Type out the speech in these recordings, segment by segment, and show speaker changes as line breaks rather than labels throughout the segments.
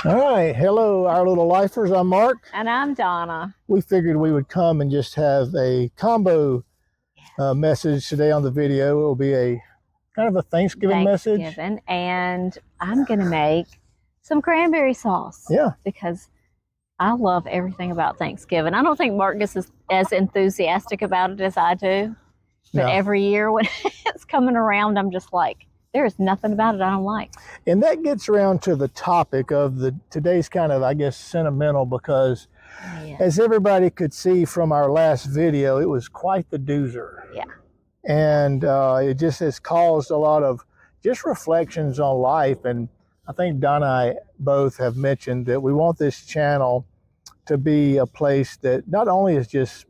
All right. Hello, our little lifers. I'm Mark.
And I'm Donna.
We figured we would come and just have a combo message today on the video. It will be a kind of a Thanksgiving message.
And I'm going to make some cranberry sauce.
Yeah.
Because I love everything about Thanksgiving. I don't think Mark gets as enthusiastic about it as I do. But every year when it's coming around, I'm just like, there is nothing about it I don't like.
And that gets around to the topic of today's kind of, I guess, sentimental, because as everybody could see from our last video, it was quite the doozer.
Yeah.
And it just has caused a lot of just reflections on life. And I think Don and I both have mentioned that we want this channel to be a place that not only is just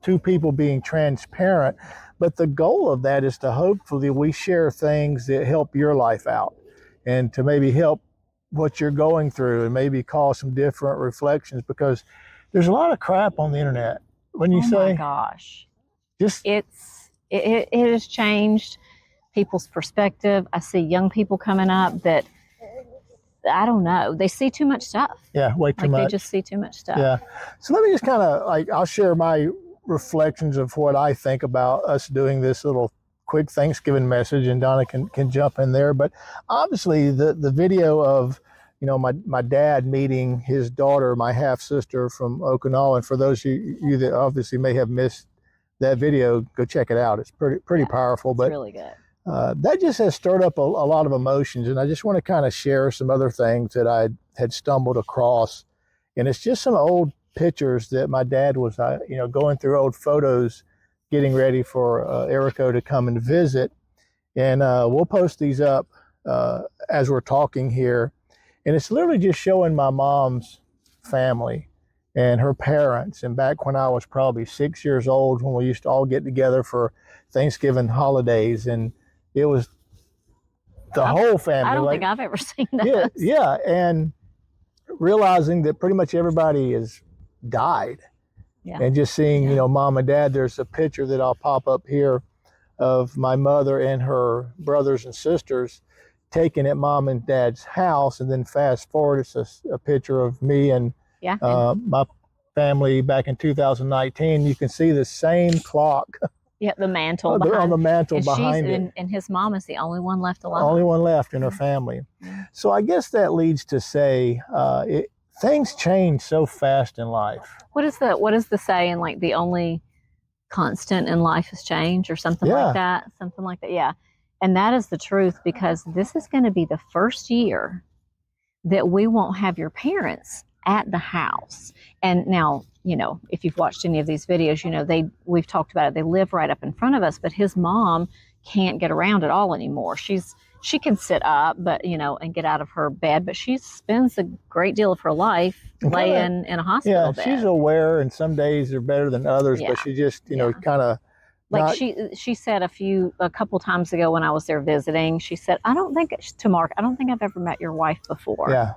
two people being transparent, but the goal of that is to hopefully we share things that help your life out and to maybe help what you're going through and maybe cause some different reflections, because there's a lot of crap on the internet. When you say,
oh my gosh, it has changed people's perspective. I see young people coming up that, I don't know, they see too much stuff.
Yeah, way too much.
They just see too much stuff.
Yeah. So let me just kind of I'll share my reflections of what I think about us doing this little quick Thanksgiving message, and Donna can jump in there. But obviously the video of, my dad meeting his daughter, my half sister from Okinawa, and for those of you that obviously may have missed that video, go check it out. It's pretty powerful. But
it's really good.
That just has stirred up a lot of emotions, and I just want to kind of share some other things that I had stumbled across, and it's just some old pictures that my dad was, going through old photos, getting ready for Erico to come and visit, and we'll post these up as we're talking here, and it's literally just showing my mom's family and her parents, and back when I was probably 6 years old, when we used to all get together for Thanksgiving holidays, and it was the whole family.
I don't think I've ever seen that.
Yeah, and realizing that pretty much everybody is died. Yeah. And just seeing, mom and dad, there's a picture that I'll pop up here of my mother and her brothers and sisters taken at mom and dad's house, and then fast forward, it's a picture of me and my family back in 2019. You can see the same clock.
Yeah, the mantle
on the mantle behind it.
And his mom is the only one left alive.
Only one left in her family. So I guess that leads to say, things change so fast in life.
What is the saying, like the only constant in life is change, or something like that? Something like that, yeah. And that is the truth, because this is going to be the first year that we won't have your parents at the house. And now, if you've watched any of these videos, we've talked about it. They live right up in front of us, but his mom can't get around at all anymore. She can sit up, but and get out of her bed, but she spends a great deal of her life laying in a hospital bed.
She's aware, and some days are better than others, but she just, kind of
like she said a couple times ago when I was there visiting, she said, I don't think I've ever met your wife before.
Yeah.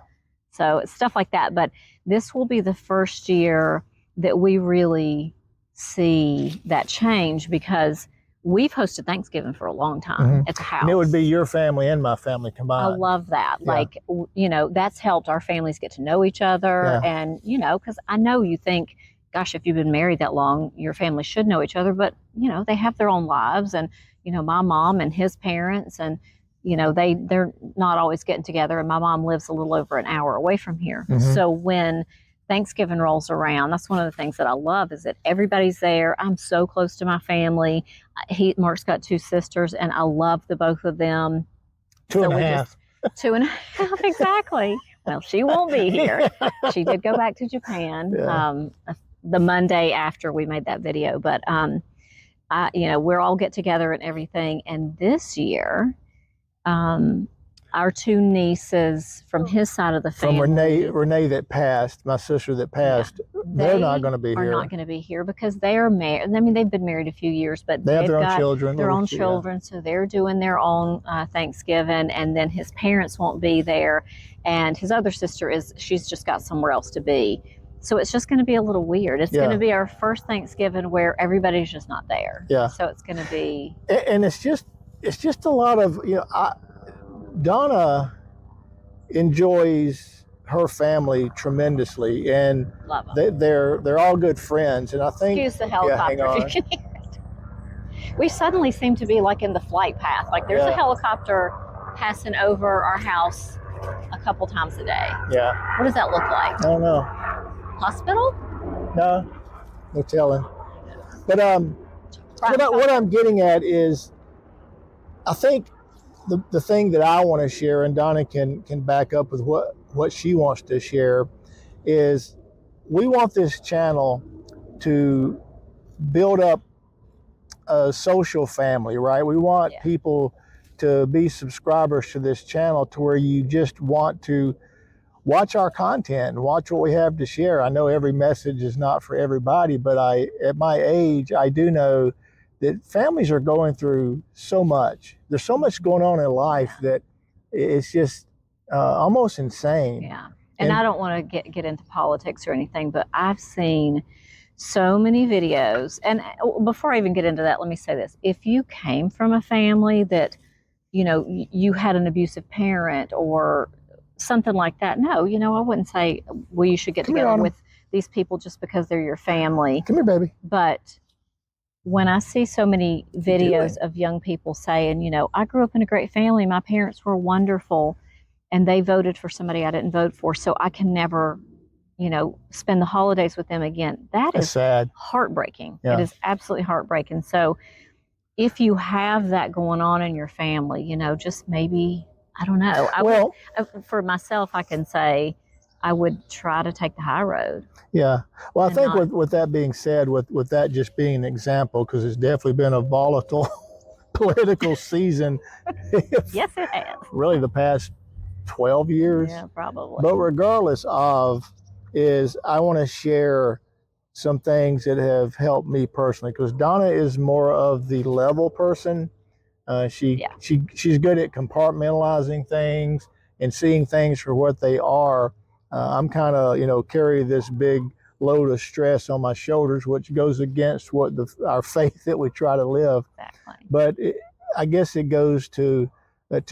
So it's stuff like that. But this will be the first year that we really see that change, because we've hosted Thanksgiving for a long time at the house.
And it would be your family and my family combined.
I love that. Yeah. That's helped our families get to know each other. Yeah. And, because I know you think, gosh, if you've been married that long, your family should know each other. But, they have their own lives. And, my mom and his parents, and, they're not always getting together. And my mom lives a little over an hour away from here. So when Thanksgiving rolls around, that's one of the things that I love, is that everybody's there. I'm so close to my family. Mark's got two sisters, and I love the both of them.
Two and a half,
exactly. Well, she won't be here. She did go back to Japan the Monday after we made that video. But we're all get together and everything. And this year, our two nieces from his side of the family.
From Renee that passed, my sister that passed, they're not going to be here.
They're not going to be here because they are married. I mean, they've been married a few years, but
they have their own children.
Their own children, so they're doing their own Thanksgiving, and then his parents won't be there, and his other sister she's just got somewhere else to be. So it's just going to be a little weird. It's going to be our first Thanksgiving where everybody's just not there.
Yeah.
So it's going to be.
And it's just a lot of, Donna enjoys her family tremendously, and
Love them.
they're all good friends. And I think,
Excuse the
yeah, hang
helicopter.
on.
If you can hear it. We suddenly seem to be like in the flight path. Like there's a helicopter passing over our house a couple times a day.
Yeah.
What does that look like?
I don't know.
Hospital?
No telling. But what I'm getting at is, I think the thing that I want to share, and Donna can back up with what she wants to share, is we want this channel to build up a social family, right? We want people to be subscribers to this channel to where you just want to watch our content and watch what we have to share. I know every message is not for everybody, but at my age, I do know that families are going through so much. There's so much going on in life that it's just almost insane.
Yeah. And I don't want to get into politics or anything, but I've seen so many videos. And before I even get into that, let me say this. If you came from a family that, you know, you had an abusive parent or something like that, no, you know, I wouldn't say, well, you should get together with these people just because they're your family.
Come here, baby.
But when I see so many videos of young people saying, you know, I grew up in a great family, my parents were wonderful, and they voted for somebody I didn't vote for, so I can never, you know, spend the holidays with them again. That's
sad.
Heartbreaking.
Yeah.
It is absolutely heartbreaking. So if you have that going on in your family, you know, just maybe, I don't know. For myself, I can say I would try to take the high road.
Yeah. Well, I think with that being said, with that just being an example, because it's definitely been a volatile political season.
Yes, it has.
Really the past 12 years.
Yeah, probably.
But regardless of, I want to share some things that have helped me personally, because Donna is more of the level person. She's good at compartmentalizing things and seeing things for what they are. I'm kind of, you know, carry this big load of stress on my shoulders, which goes against what our faith that we try to live.
Exactly.
But I guess it goes to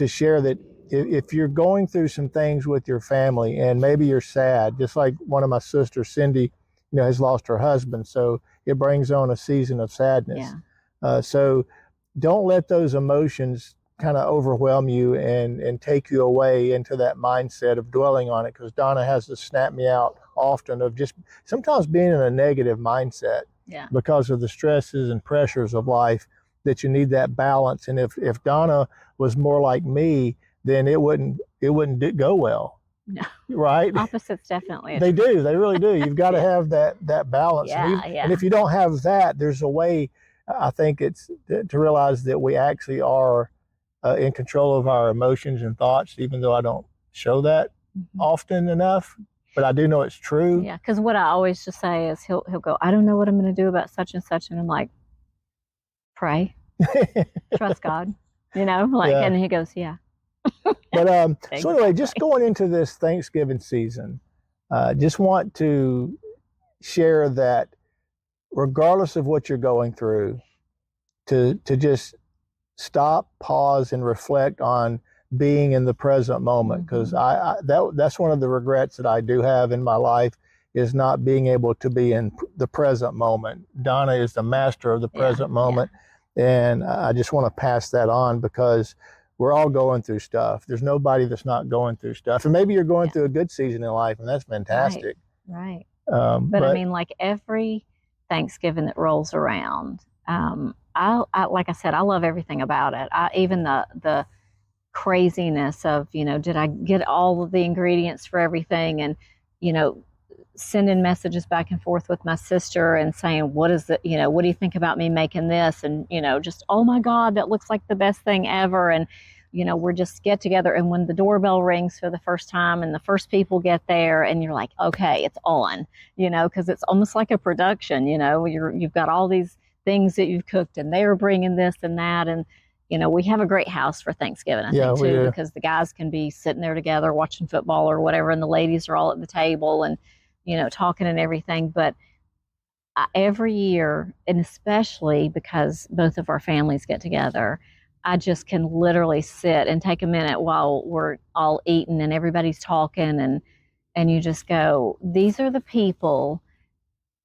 share that if you're going through some things with your family and maybe you're sad, just like one of my sisters, Cindy, you know, has lost her husband, so it brings on a season of sadness.
Yeah.
So don't let those emotions kind of overwhelm you and take you away into that mindset of dwelling on it, because Donna has to snap me out often of just sometimes being in a negative mindset because of the stresses and pressures of life, that you need that balance. And if Donna was more like me, then it wouldn't go well.
No.
Right?
Opposites definitely.
They do. They really do. You've got to have that balance.
Yeah,
and if you don't have that, there's a way, I think it's to realize that we actually are in control of our emotions and thoughts, even though I don't show that often enough, but I do know it's true.
Yeah, because what I always just say is he'll go, I don't know what I'm going to do about such and such, and I'm like, pray, trust God, you know, like, and he goes, yeah.
But so anyway, just going into this Thanksgiving season, just want to share that regardless of what you're going through, to just stop, pause, and reflect on being in the present moment, because that's one of the regrets that I do have in my life, is not being able to be in the present moment. Donna is the master of the present moment, and I just want to pass that on, because we're all going through stuff. There's nobody that's not going through stuff, and maybe you're going through a good season in life, and that's fantastic.
Right. But I mean, like every Thanksgiving that rolls around, I like I said, I love everything about it. Even the craziness of, you know, did I get all of the ingredients for everything, and, you know, sending messages back and forth with my sister and saying, what is it, you know, what do you think about me making this? And, you know, just, oh my God, that looks like the best thing ever. And, you know, we're just get together. And when the doorbell rings for the first time and the first people get there, and you're like, okay, it's on, you know, because it's almost like a production, you know, you've got all these things that you've cooked, and they're bringing this and that. And, you know, we have a great house for Thanksgiving, I think, too, because the guys can be sitting there together watching football or whatever, and the ladies are all at the table and, you know, talking and everything. But every year, and especially because both of our families get together, I just can literally sit and take a minute while we're all eating and everybody's talking, and and you just go, these are the people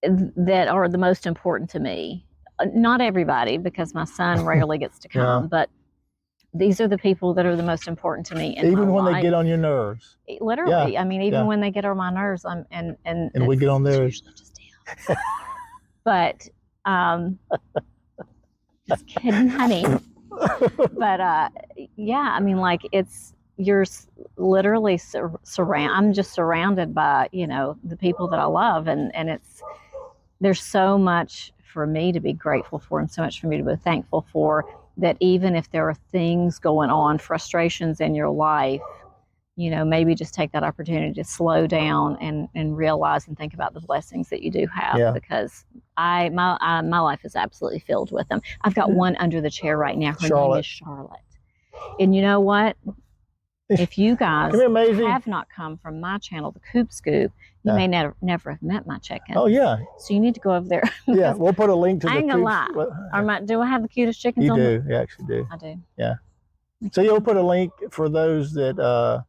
that are the most important to me. Not everybody, because my son rarely gets to come, but these are the people that are the most important to me in
even
my
when
life.
They get on your nerves.
Literally, I mean, even when they get on my nerves, and
we get on theirs.
Just but just kidding, honey. But yeah, I mean, like you're literally I'm just surrounded by the people that I love, and there's so much for me to be grateful for, and so much for me to be thankful for. That even if there are things going on, frustrations in your life, maybe just take that opportunity to slow down and realize and think about the blessings that you do have, because my life is absolutely filled with them. I've got one under the chair right now. Her name is Charlotte. And you know what? If you guys have not come from my channel, The Coop Scoop, you may never have met my chicken.
Oh, yeah.
So you need to go over there.
Yeah, we'll put a link to
I ain't gonna lie. Do I have the cutest chickens on?
You do. You actually do.
I do.
Yeah. So you'll put a link for those that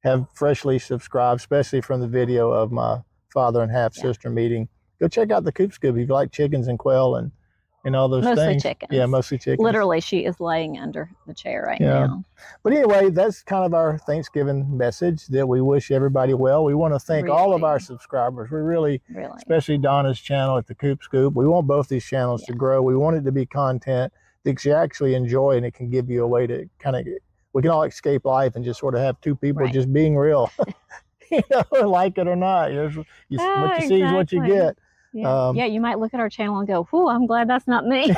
have freshly subscribed, especially from the video of my father and half-sister meeting. Go check out The Coop Scoop if you like chickens and quail and all those things.
Mostly chickens.
Yeah, mostly chickens.
Literally, she is laying under the chair right now.
But anyway, that's kind of our Thanksgiving message, that we wish everybody well. We want to thank all of our subscribers. We really, especially Donna's channel at The Coop Scoop. We want both these channels to grow. We want it to be content that you actually enjoy, and it can give you a way to kind of, we can all escape life and just sort of have two people just being real. Like it or not. What you see is what you get.
Yeah. You might look at our channel and go, "Whew, I'm glad that's not me."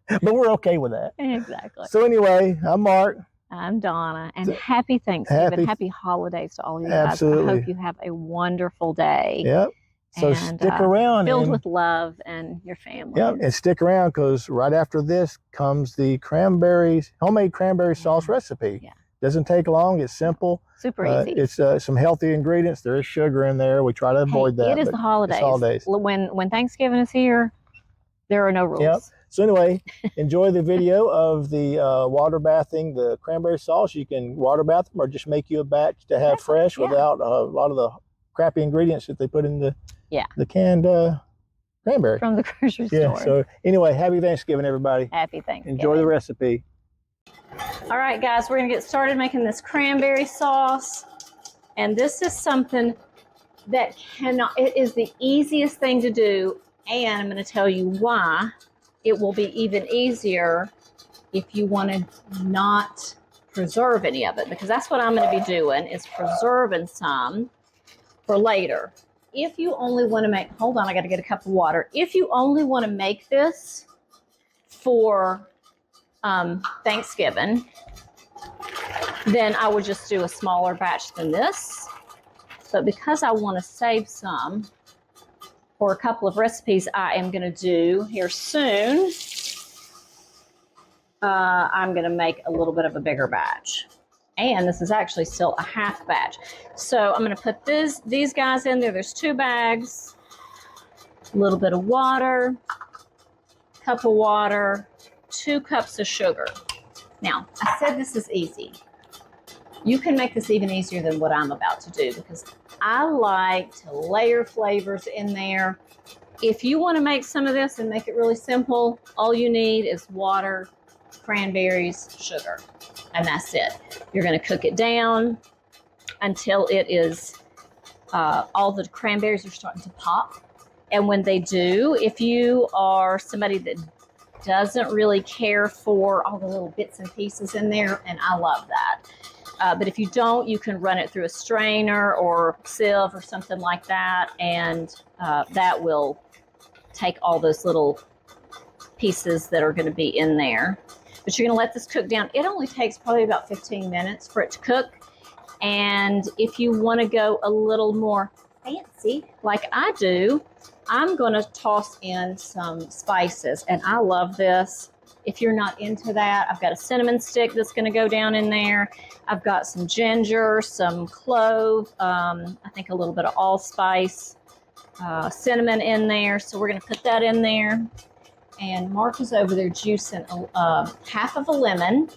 But we're okay with that.
Exactly.
So anyway, I'm Mark.
I'm Donna, and happy Thanksgiving, happy holidays to all of you guys.
Absolutely.
I hope you have a wonderful day.
Yep. So stick around.
Filled with love and your family.
Yep, and stick around, because right after this comes the homemade cranberry sauce recipe. Yeah. Doesn't take long. It's simple.
Super easy.
It's some healthy ingredients. There is sugar in there. We try to avoid that.
It is the holidays. When Thanksgiving is here, there are no rules.
Yep. So anyway, enjoy the video of the water bathing the cranberry sauce. You can water bath them or just make you a batch to have fresh without a lot of the crappy ingredients that they put in the canned cranberry.
From the grocery store.
Yeah, so anyway, happy Thanksgiving, everybody.
Happy Thanksgiving.
Enjoy the recipe.
All right, guys, we're going to get started making this cranberry sauce. And this is something that it is the easiest thing to do. And I'm going to tell you why it will be even easier if you want to not preserve any of it. Because that's what I'm going to be doing, is preserving some for later. If you only want to make, hold on, I got to get a cup of water. If you only want to make this for Thanksgiving, then I would just do a smaller batch than this. But because I want to save some for a couple of recipes I am going to do here soon, I'm going to make a little bit of a bigger batch. And this is actually still a half batch. So I'm going to put these guys in there. There's 2 bags, a little bit of water, cup of water, 2 cups of sugar. Now, I said this is easy. You can make this even easier than what I'm about to do, because I like to layer flavors in there. If you want to make some of this and make it really simple, all you need is water, cranberries, sugar, and that's it. You're going to cook it down until it is, all the cranberries are starting to pop. And when they do, if you are somebody that doesn't really care for all the little bits and pieces in there, and I love that. But if you don't, you can run it through a strainer or sieve or something like that, and that will take all those little pieces that are going to be in there. But you're going to let this cook down. It only takes probably about 15 minutes for it to cook. And if you want to go a little more fancy, like I do, I'm going to toss in some spices. And I love this. If you're not into that, I've got a cinnamon stick that's going to go down in there. I've got some ginger, some clove, I think a little bit of allspice, cinnamon in there. So we're going to put that in there. And Mark is over there juicing half of a lemon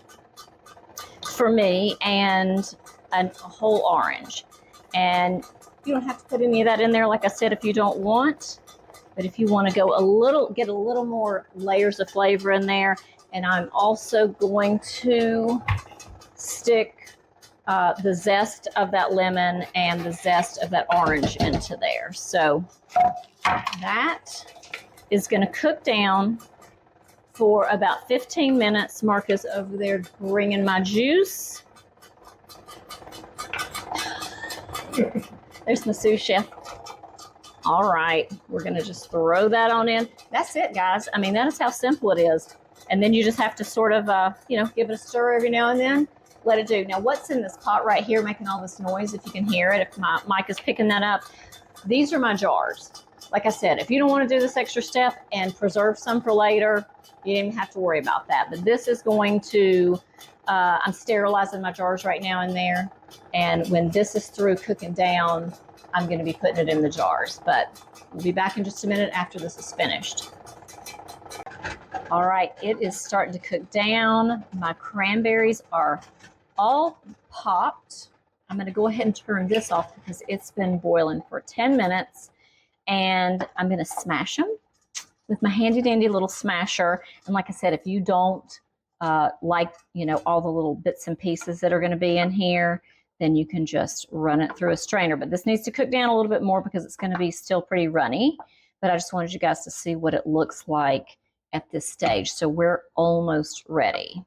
for me. And a whole orange. And you don't have to put any of that in there, like I said, if you don't want. But if you want to go get a little more layers of flavor in there. And I'm also going to stick the zest of that lemon and the zest of that orange into there. So that is going to cook down for about 15 minutes. Mark is over there bringing my juice. There's my sous chef. All right, we're going to just throw that on in. That's it, guys. I mean, that is how simple it is. And then you just have to sort of, give it a stir every now and then. Let it do. Now, what's in this pot right here making all this noise, if you can hear it, if my mic is picking that up? These are my jars. Like I said, if you don't want to do this extra step and preserve some for later, you don't even have to worry about that. But this is going to, I'm sterilizing my jars right now in there. And when this is through cooking down, I'm going to be putting it in the jars. But we'll be back in just a minute after this is finished. All right, it is starting to cook down. My cranberries are all popped. I'm going to go ahead and turn this off because it's been boiling for 10 minutes. And I'm going to smash them with my handy dandy little smasher. And like I said, if you don't like, all the little bits and pieces that are going to be in here, then you can just run it through a strainer. But this needs to cook down a little bit more because it's going to be still pretty runny. But I just wanted you guys to see what it looks like at this stage. So we're almost ready.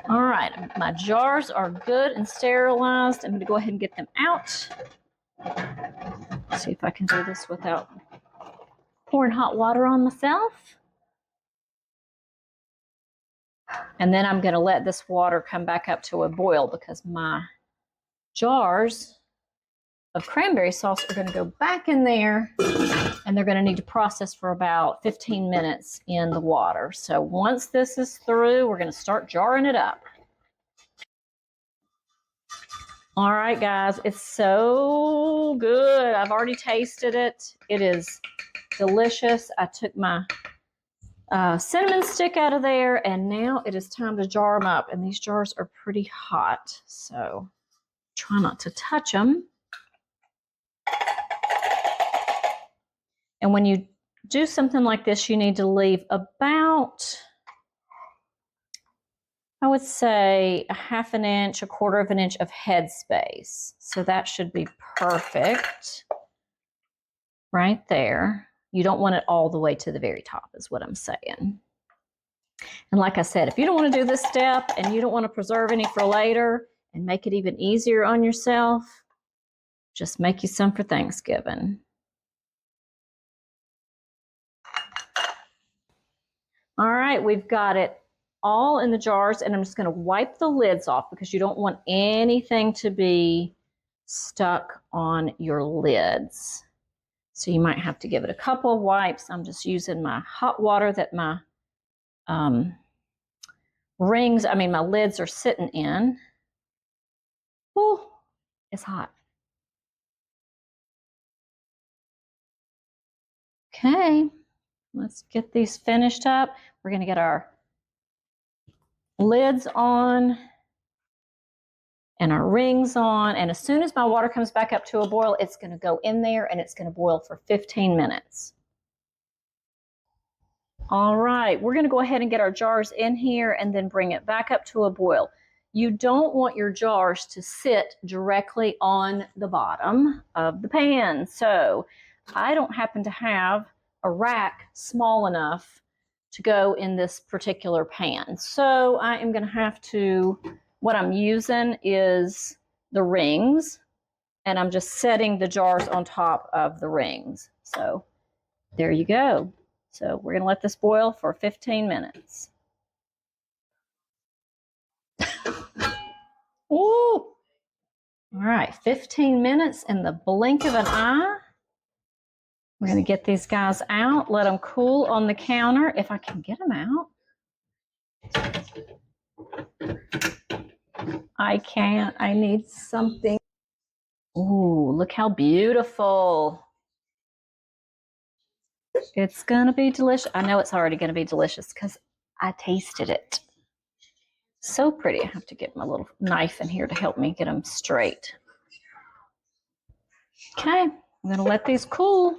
All right, my jars are good and sterilized. I'm going to go ahead and get them out. Let's see if I can do this without pouring hot water on myself. And then I'm going to let this water come back up to a boil because my jars of cranberry sauce are going to go back in there and they're going to need to process for about 15 minutes in the water. So once this is through, we're going to start jarring it up. All right, guys, it's so good. I've already tasted it. It is delicious. I took my cinnamon stick out of there, and now it is time to jar them up. And these jars are pretty hot, so try not to touch them. And when you do something like this, you need to leave about, I would say, a half an inch, a quarter of an inch of head space. So that should be perfect right there. You don't want it all the way to the very top is what I'm saying. And like I said, if you don't want to do this step and you don't want to preserve any for later and make it even easier on yourself, just make you some for Thanksgiving. All right, we've got it all in the jars, and I'm just going to wipe the lids off because you don't want anything to be stuck on your lids. So you might have to give it a couple of wipes. I'm just using my hot water that my my lids are sitting in. Oh, it's hot. Okay, let's get these finished up. We're going to get our lids on and our rings on, and as soon as my water comes back up to a boil, it's going to go in there and it's going to boil for 15 minutes. All right, we're going to go ahead and get our jars in here and then bring it back up to a boil. You don't want your jars to sit directly on the bottom of the pan. So I don't happen to have a rack small enough to go in this particular pan. So I am going to have to, what I'm using is the rings, and I'm just setting the jars on top of the rings. So there you go. So we're going to let this boil for 15 minutes. Ooh. All right, 15 minutes in the blink of an eye. We're going to get these guys out, let them cool on the counter, if I can get them out. I can't. I need something. Ooh, look how beautiful. It's going to be delicious. I know it's already going to be delicious because I tasted it. So pretty. I have to get my little knife in here to help me get them straight. Okay, I'm going to let these cool.